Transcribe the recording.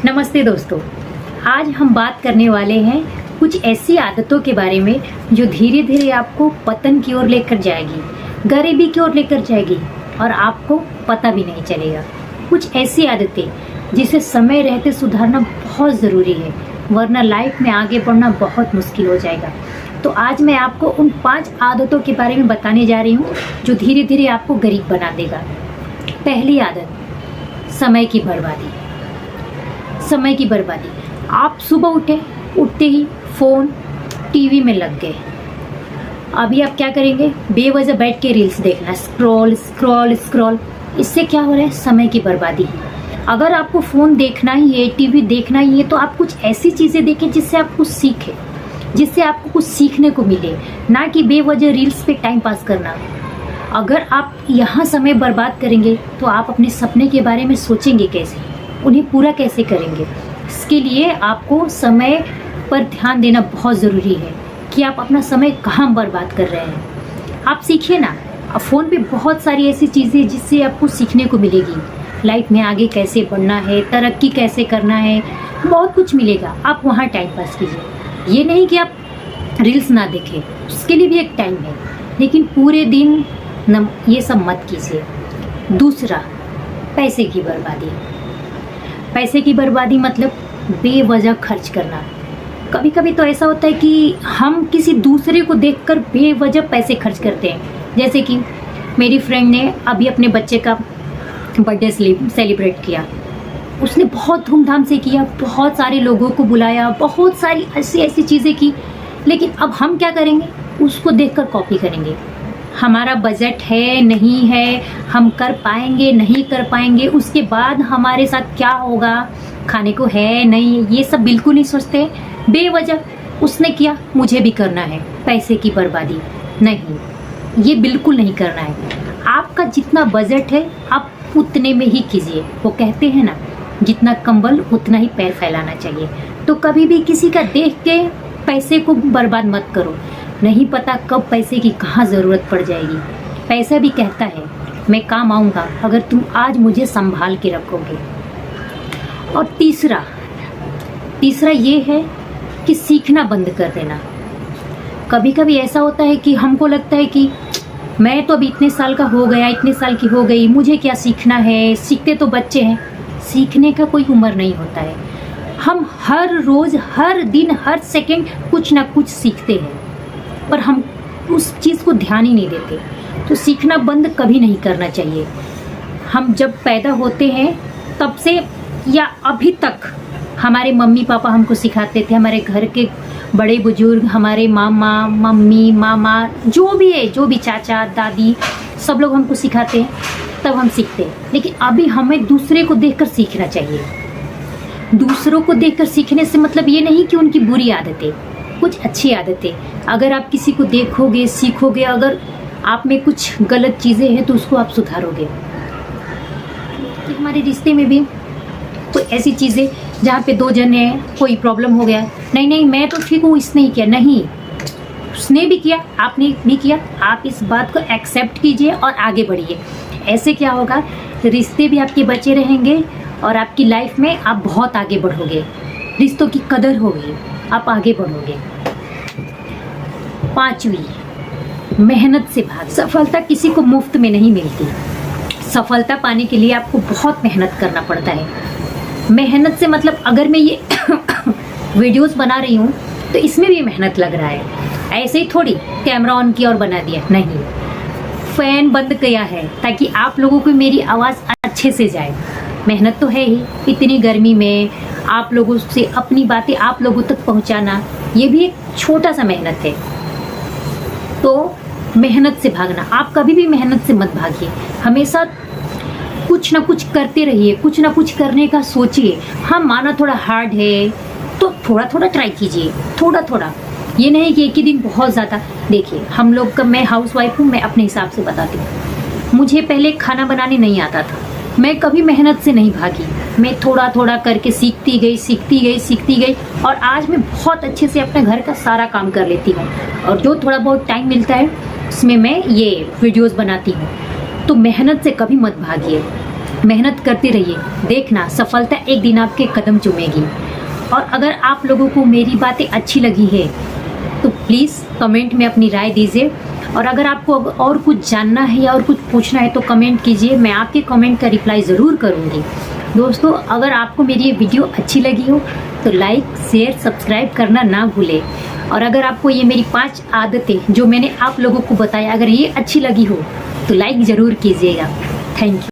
नमस्ते दोस्तों, आज हम बात करने वाले हैं कुछ ऐसी आदतों के बारे में जो धीरे धीरे आपको पतन की ओर लेकर जाएगी, गरीबी की ओर लेकर जाएगी और आपको पता भी नहीं चलेगा। कुछ ऐसी आदतें जिसे समय रहते सुधारना बहुत ज़रूरी है, वरना लाइफ में आगे बढ़ना बहुत मुश्किल हो जाएगा। तो आज मैं आपको उन 5 आदतों के बारे में बताने जा रही हूँ जो धीरे धीरे आपको गरीब बना देगा। पहली आदत, समय की बर्बादी। समय की बर्बादी। आप सुबह उठते ही फ़ोन टीवी में लग गए। अभी आप क्या करेंगे? बेवजह बैठ के रील्स देखना, स्क्रॉल स्क्रॉल स्क्रॉल। इससे क्या हो रहा है? समय की बर्बादी। अगर आपको फ़ोन देखना ही है, टीवी देखना ही है, तो आप कुछ ऐसी चीज़ें देखें जिससे आप कुछ सीखें, जिससे आपको कुछ सीखने को मिले, ना कि बेवजह रील्स पे टाइम पास करना। अगर आप यहाँ समय बर्बाद करेंगे तो आप अपने सपने के बारे में सोचेंगे कैसे, उन्हें पूरा कैसे करेंगे। इसके लिए आपको समय पर ध्यान देना बहुत ज़रूरी है कि आप अपना समय कहाँ बर्बाद कर रहे हैं। आप सीखिए ना। अब फ़ोन पे बहुत सारी ऐसी चीज़ें जिससे आपको सीखने को मिलेगी, लाइफ में आगे कैसे बढ़ना है, तरक्की कैसे करना है, बहुत कुछ मिलेगा। आप वहाँ टाइम पास कीजिए। ये नहीं कि आप रील्स ना देखें, उसके लिए भी एक टाइम है, लेकिन पूरे दिन ये सब मत कीजिए। दूसरा, पैसे की बर्बादी। पैसे की बर्बादी मतलब बेवजह खर्च करना। कभी कभी तो ऐसा होता है कि हम किसी दूसरे को देखकर बेवजह पैसे खर्च करते हैं। जैसे कि मेरी फ्रेंड ने अभी अपने बच्चे का बर्थडे सेलिब्रेट किया। उसने बहुत धूमधाम से किया, बहुत सारे लोगों को बुलाया, बहुत सारी ऐसी ऐसी चीज़ें की। लेकिन अब हम क्या करेंगे? उसको देखकर कॉपी करेंगे। हमारा बजट है नहीं है, हम कर पाएंगे नहीं कर पाएंगे, उसके बाद हमारे साथ क्या होगा, खाने को है नहीं, ये सब बिल्कुल नहीं सोचते। बेवजह उसने किया, मुझे भी करना है। पैसे की बर्बादी नहीं, ये बिल्कुल नहीं करना है। आपका जितना बजट है आप उतने में ही कीजिए। वो कहते हैं ना, जितना कंबल उतना ही पैर फैलाना चाहिए। तो कभी भी किसी का देख के पैसे को बर्बाद मत करो। नहीं पता कब पैसे की कहाँ ज़रूरत पड़ जाएगी। पैसा भी कहता है, मैं काम आऊँगा अगर तुम आज मुझे संभाल के रखोगे। और तीसरा ये है कि सीखना बंद कर देना। कभी कभी ऐसा होता है कि हमको लगता है कि मैं तो अभी इतने साल का हो गया, इतने साल की हो गई, मुझे क्या सीखना है, सीखते तो बच्चे हैं। सीखने का कोई उम्र नहीं होता है। हम हर रोज़, हर दिन, हर सेकंड कुछ ना कुछ सीखते हैं, पर हम उस चीज़ को ध्यान ही नहीं देते। तो सीखना बंद कभी नहीं करना चाहिए। हम जब पैदा होते हैं तब से या अभी तक हमारे मम्मी पापा हमको सिखाते थे, हमारे घर के बड़े बुजुर्ग, हमारे मामा मम्मी मामा, जो भी है, जो भी चाचा दादी, सब लोग हमको सिखाते हैं, तब हम सीखते हैं। लेकिन अभी हमें दूसरे को देखकर सीखना चाहिए। दूसरों को देखकर सीखने से मतलब ये नहीं कि उनकी बुरी आदतें, कुछ अच्छी आदतें। अगर आप किसी को देखोगे, सीखोगे, अगर आप में कुछ गलत चीज़ें हैं तो उसको आप सुधारोगे। कि हमारे रिश्ते में भी कोई ऐसी चीज़ें जहाँ पे 2 जने हैं, कोई प्रॉब्लम हो गया, नहीं मैं तो ठीक हूँ, इसने ही किया, नहीं उसने भी किया, आपने भी किया। आप इस बात को एक्सेप्ट कीजिए और आगे बढ़िए। ऐसे क्या होगा? रिश्ते भी आपके बचे रहेंगे और आपकी लाइफ में आप बहुत आगे बढ़ोगे, रिश्तों की कदर होगी, आप आगे बढ़ोगे। 5वीं, मेहनत से भाग। सफलता किसी को मुफ्त में नहीं मिलती। सफलता पाने के लिए आपको बहुत मेहनत करना पड़ता है। मेहनत से मतलब अगर मैं ये वीडियोस बना रही हूँ तो इसमें भी मेहनत लग रहा है। ऐसे ही थोड़ी कैमरा ऑन किया और बना दिया, नहीं। फैन बंद किया है ताकि आप लोगों को मेरी आवाज़ अच्छे से जाए। मेहनत तो है ही, इतनी गर्मी में आप लोगों से अपनी बातें आप लोगों तक पहुंचाना, ये भी एक छोटा सा मेहनत है। तो मेहनत से भागना। आप कभी भी मेहनत से मत भागिए। हमेशा कुछ ना कुछ करते रहिए, कुछ ना कुछ करने का सोचिए। हाँ, माना थोड़ा हार्ड है तो थोड़ा थोड़ा ट्राई कीजिए, थोड़ा थोड़ा। ये नहीं कि एक ही दिन बहुत ज़्यादा। देखिए, हम लोग का, मैं हाउस वाइफ हूँ, मैं अपने हिसाब से बताती हूँ। मुझे पहले खाना बनाने नहीं आता था, मैं कभी मेहनत से नहीं भागी। मैं थोड़ा थोड़ा करके सीखती गई और आज मैं बहुत अच्छे से अपने घर का सारा काम कर लेती हूँ। और जो थोड़ा बहुत टाइम मिलता है उसमें मैं ये वीडियोस बनाती हूँ। तो मेहनत से कभी मत भागिए। मेहनत करते रहिए, देखना सफलता एक दिन आपके कदम चूमेगी। और अगर आप लोगों को मेरी बातें अच्छी लगी है तो प्लीज़ कमेंट में अपनी राय दीजिए। और अगर आपको और कुछ जानना है या और कुछ पूछना है तो कमेंट कीजिए, मैं आपके कमेंट का रिप्लाई ज़रूर करूँगी। दोस्तों, अगर आपको मेरी ये वीडियो अच्छी लगी हो तो लाइक, शेयर, सब्सक्राइब करना ना भूलें। और अगर आपको ये मेरी 5 आदतें जो मैंने आप लोगों को बताया, अगर ये अच्छी लगी हो तो लाइक ज़रूर कीजिएगा। Thank you.